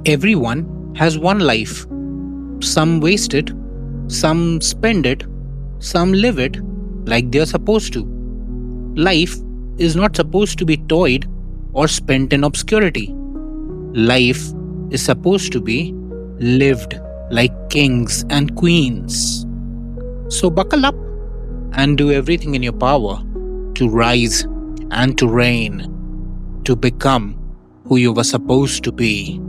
Everyone has one life. Some waste it, some spend it, some live it like they're supposed to. Life is not supposed to be toyed or spent in obscurity. Life is supposed to be lived like kings and queens. So buckle up and do everything in your power to rise and to reign, to become who you were supposed to be.